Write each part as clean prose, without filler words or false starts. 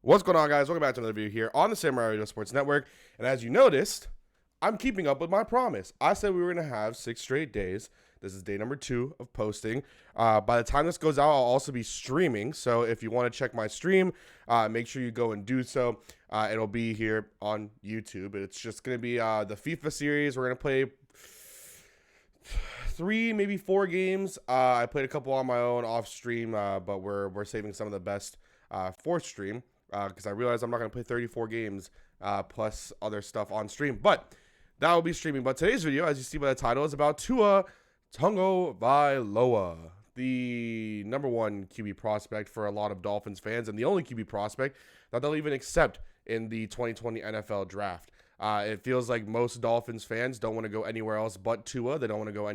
What's going on, guys? Welcome back to another video here on the Samurai Radio Sports Network. And as you noticed, I'm keeping up with my promise. I said we were going to have 6 straight days. This is day number 2 of posting. By the time this goes out, I'll also be streaming. So if you want to check my stream, make sure you go and do so. It'll be here on YouTube. It's just going to be the FIFA series. We're going to play 3, maybe 4 games. I played a couple on my own off stream, but we're saving some of the best for stream. Because I realized I'm not going to play 34 games plus other stuff on stream. But that will be streaming. But today's video, as you see by the title, is about Tua Tagovailoa, the number 1 QB prospect for a lot of Dolphins fans, and the only QB prospect that they'll even accept in the 2020 NFL draft. It feels like most Dolphins fans don't want to go anywhere else but Tua. They don't want to go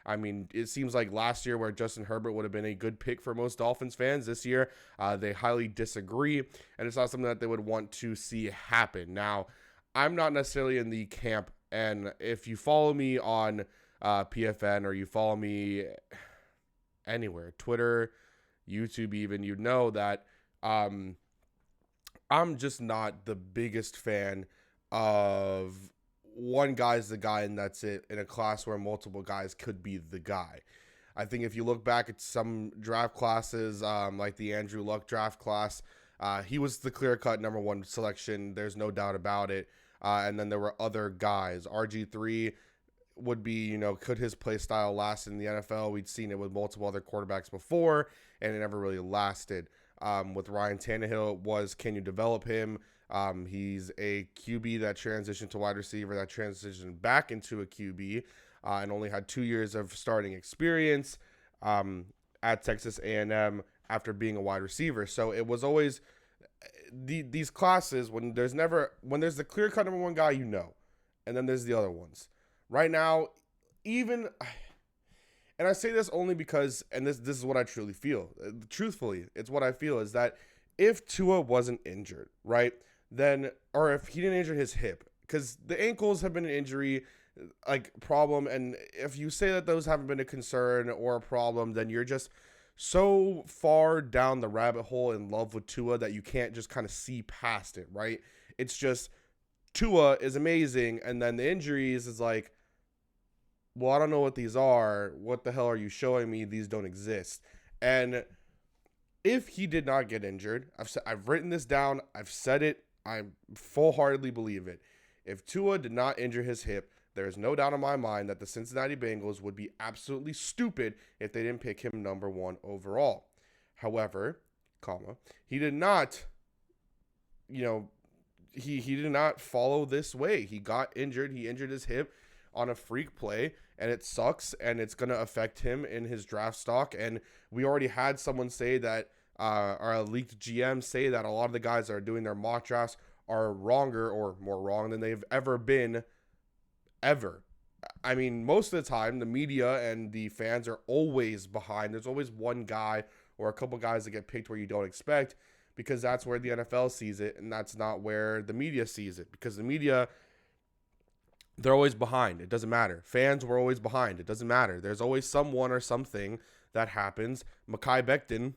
it seems like last year where Justin Herbert would have been a good pick for most Dolphins fans. This year, they highly disagree, and it's not something that they would want to see happen. Now, I'm not necessarily in the camp, and if you follow me on PFN or you follow me anywhere, Twitter, YouTube even, you know that I'm just not the biggest fan of one guy's the guy and that's it in a class where multiple guys could be the guy. I think if you look back at some draft classes, like the Andrew Luck draft class, he was the clear-cut number 1 selection. There's no doubt about it. And then there were other guys. RG3 would be, could his play style last in the NFL? We'd seen it with multiple other quarterbacks before, and it never really lasted. With Ryan Tannehill, can you develop him? He's a QB that transitioned to wide receiver, that transitioned back into a QB, and only had 2 years of starting experience at Texas A&M after being a wide receiver. So it was always these classes when there's the clear-cut number 1 guy, and then there's the other ones. Right now, and I say this only because, and this is what I truly feel. Truthfully, it's what I feel is that if Tua wasn't injured, right? Then, or if he didn't injure his hip, because the ankles have been an injury problem, and if you say that those haven't been a concern or a problem, then you're just so far down the rabbit hole in love with Tua that you can't just kind of see past it, right? It's just Tua is amazing, and then the injuries is like, well, I don't know what these are. What the hell are you showing me? These don't exist. And if he did not get injured, I've written this down. I've said it. I full-heartedly believe it. If Tua did not injure his hip, there is no doubt in my mind that the Cincinnati Bengals would be absolutely stupid if they didn't pick him number 1 overall. However, he did not, he did not follow this way. He got injured. He injured his hip on a freak play, and it sucks, and it's going to affect him in his draft stock. And we already had someone say that, or a leaked GM say that a lot of the guys that are doing their mock drafts are wronger or more wrong than they've ever been, ever. I mean, most of the time, the media and the fans are always behind. There's always one guy or a couple guys that get picked where you don't expect, because that's where the NFL sees it, and that's not where the media sees it, because the media, they're always behind. It doesn't matter. Fans were always behind. It doesn't matter. There's always someone or something that happens. Mekhi Becton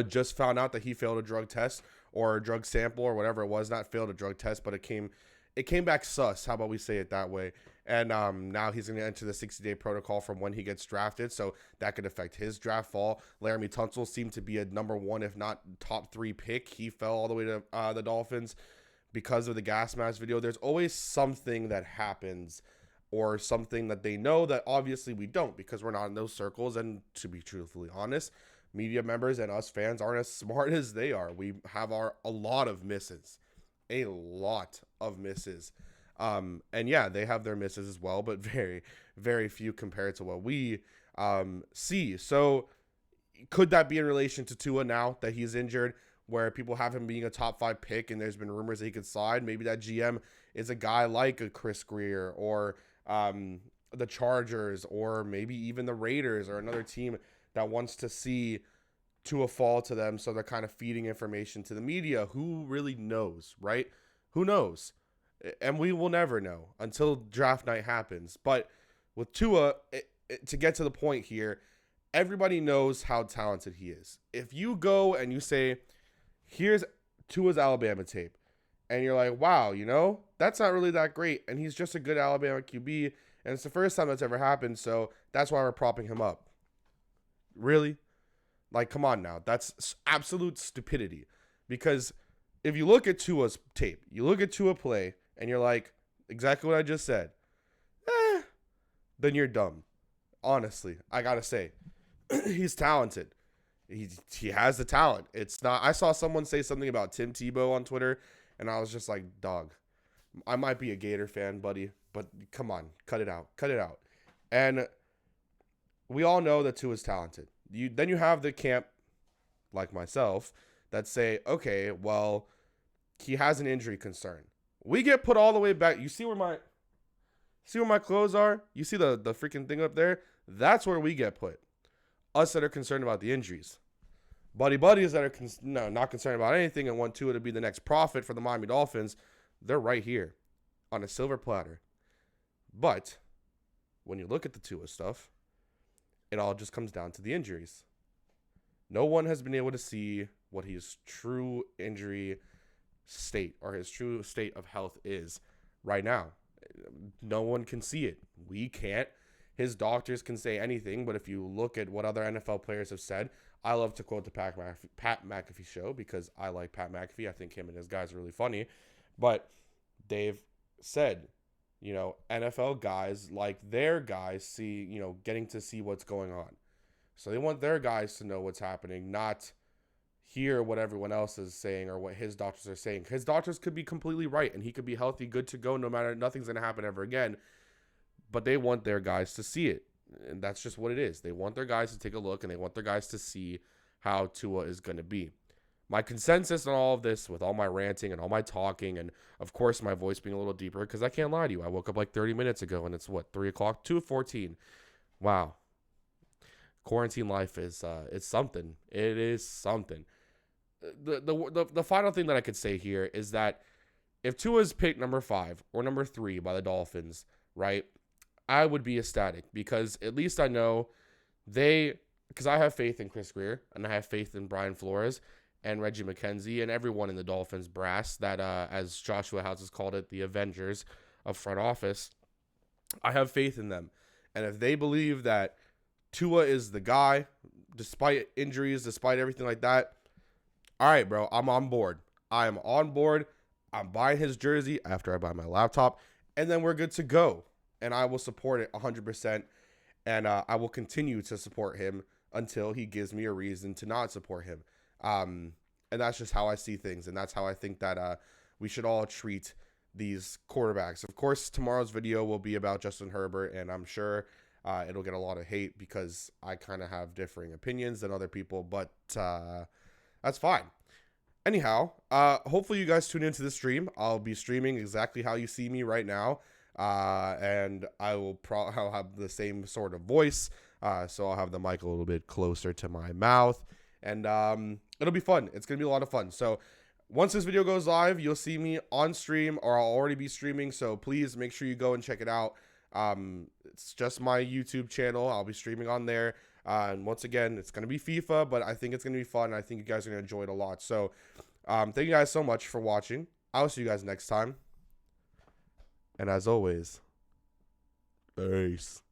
just found out that he failed a drug test or a drug sample or whatever it was. Not failed a drug test, but it came back sus. How about we say it that way? And now he's going to enter the 60-day protocol from when he gets drafted, so that could affect his draft fall. Laramie Tunsil seemed to be a number 1, if not top 3 pick. He fell all the way to the Dolphins because of the gas mask video. There's always something that happens or something that they know that obviously we don't, because we're not in those circles. And to be truthfully honest, media members and us fans aren't as smart as they are. We have a lot of misses. And yeah, they have their misses as well, but very, very few compared to what we see. So could that be in relation to Tua now that he's injured, where people have him being a top 5 pick and there's been rumors that he could slide? Maybe that GM is a guy like a Chris Greer or the Chargers, or maybe even the Raiders, or another team that wants to see Tua fall to them, so they're kind of feeding information to the media. Who really knows, right? Who knows? And we will never know until draft night happens. But with Tua, to get to the point here, everybody knows how talented he is. If you go and you say Here's Tua's Alabama tape. And you're like, wow, that's not really that great. And he's just a good Alabama QB. And it's the first time that's ever happened. So that's why we're propping him up. Really? Like, come on now. That's absolute stupidity. Because if you look at Tua's tape, you look at Tua play, and you're like, exactly what I just said, then you're dumb. Honestly, I got to say. He's talented. He has the talent. It's not. I saw someone say something about Tim Tebow on Twitter, and I was just like, dog, I might be a Gator fan, buddy, but come on, cut it out. Cut it out. And we all know that Tua is talented. Then you have the camp, like myself, that say, okay, well, he has an injury concern. We get put all the way back. You see where my clothes are? You see the freaking thing up there? That's where we get put. Us that are concerned about the injuries. Buddies that are not concerned about anything and want Tua to be the next prophet for the Miami Dolphins, they're right here on a silver platter. But when you look at the Tua stuff, it all just comes down to the injuries. No one has been able to see what his true injury state or his true state of health is right now. No one can see it. We can't. His doctors can say anything, but if you look at what other NFL players have said, I love to quote the Pat McAfee show because I like Pat McAfee. I think him and his guys are really funny. But they've said, NFL guys like their guys see, getting to see what's going on. So they want their guys to know what's happening, not hear what everyone else is saying or what his doctors are saying. His doctors could be completely right, and he could be healthy, good to go, no matter, nothing's going to happen ever again. But they want their guys to see it. And that's just what it is. They want their guys to take a look, and they want their guys to see how Tua is going to be. My consensus on all of this, with all my ranting and all my talking, and of course my voice being a little deeper, because I can't lie to you. I woke up like 30 minutes ago, and it's 3 o'clock, 2:14. Wow. Quarantine life is it's something. It is something. The final thing that I could say here is that if Tua's picked number 5 or number 3 by the Dolphins, right, I would be ecstatic because at least I know because I have faith in Chris Greer and I have faith in Brian Flores and Reggie McKenzie and everyone in the Dolphins brass that, as Joshua House has called it, the Avengers of front office. I have faith in them. And if they believe that Tua is the guy, despite injuries, despite everything like that, all right, bro, I'm on board. I am on board. I'm buying his jersey after I buy my laptop, and then we're good to go. And I will support it 100%, and I will continue to support him until he gives me a reason to not support him. And that's just how I see things, and that's how I think that we should all treat these quarterbacks. Of course, tomorrow's video will be about Justin Herbert, and I'm sure it'll get a lot of hate because I kind of have differing opinions than other people, but that's fine. Anyhow, hopefully you guys tune into the stream. I'll be streaming exactly how you see me right now. And I'll have the same sort of voice. So I'll have the mic a little bit closer to my mouth. And it'll be fun. It's going to be a lot of fun. So once this video goes live, you'll see me on stream, or I'll already be streaming. So please make sure you go and check it out. It's just my YouTube channel. I'll be streaming on there. And once again, it's going to be FIFA, but I think it's going to be fun. I think you guys are going to enjoy it a lot. So thank you guys so much for watching. I'll see you guys next time. And as always, peace.